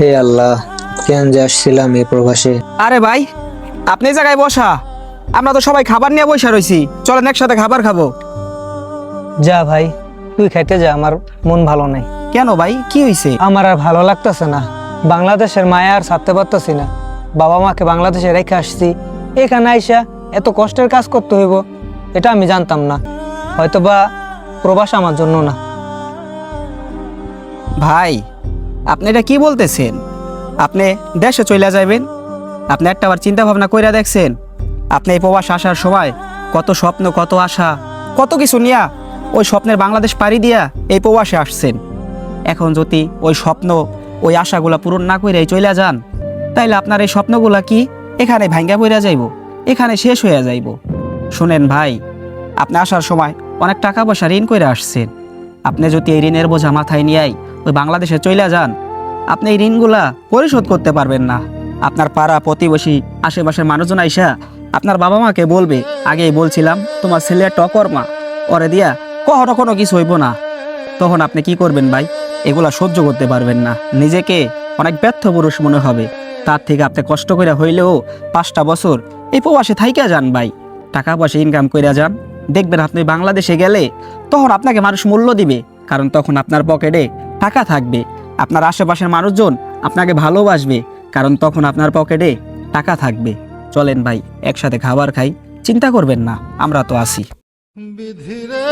হে আল্লাহ, কেন যে আসছিলাম এই প্রবাসে। আরে ভাই, আপনি এই জায়গায় বসা, আমরা তো সবাই খাবার নিয়ে বসে রইছি, চলেন একসাথে খাবার খাবো। যা ভাই, তুই খাইতে যা, আমার মন ভালো নাই। কেন ভাই, কি হয়েছে? আমার আর ভালো লাগতেছে না, বাংলাদেশের মায়া আর ছাড়তে পারতেছি না। বাবা মাকে বাংলাদেশে রেখে আসছি, এখানে আইসা এত কষ্টের কাজ করতে হইব এটা আমি জানতাম না। হয়তোবা প্রবাস আমার জন্য না। ভাই, আপনি এটা কি বলতেছেন? আপনি দেশে চলে যাবেন? আপনি একটা বার চিন্তা ভাবনা কইরা দেখছেন? আপনি এই প্রবাস আসার সময় কত স্বপ্ন, কত আশা, কত কিছু নিয়া ওই স্বপ্নের বাংলাদেশ পাড়ি দিয়া এই প্রবাসে আসছেন। এখন যদি ওই স্বপ্ন, ওই আশাগুলা পূরণ না কইরাই চলে যান, তাইলে আপনার এই স্বপ্নগুলা কি এখানে ভাঙ্গা পড়া যাইব, এখানে শেষ হয়ে যাইব। শুনেন ভাই, আপনি আসার সময় অনেক টাকা পয়সা ঋণ করে আসছেন। আপনি যদি এই ঋণের বোঝা মাথায় নিয়েই ওই বাংলাদেশে চলে যান, আপনি এই ঋণগুলা পরিশোধ করতে পারবেন না। আপনার পাড়া প্রতিবেশী, আশেপাশের মানুষজন আইসা আপনার বাবা মাকে বলবে, আগেই বলছিলাম তোমার ছেলে একটা অকর্মা, ওরে দিয়া কখনো কোনো কিছু হইব না। তখন আপনি কি করবেন ভাই? এগুলা সহ্য করতে পারবেন না, নিজেকে অনেক ব্যর্থ পুরুষ মনে হবে। তার থেকে আপনি কষ্ট করে হইলেও 5টা বছর এই প্রবাসে থাইকা যান ভাই, টাকা পয়সা ইনকাম করে যান। দেখবেন আপনি বাংলাদেশে গেলে তখন আপনাকে মানুষ মূল্য দিবে, কারণ তখন আপনার পকেটে টাকা থাকবে। আপনার আশেপাশের মানুষজন আপনাকে ভালোবাসবে, কারণ তখন আপনার পকেটে টাকা থাকবে। চলেন ভাই, একসাথে খাবার খাই, চিন্তা করবেন না, আমরা তো আছি। বিধিরে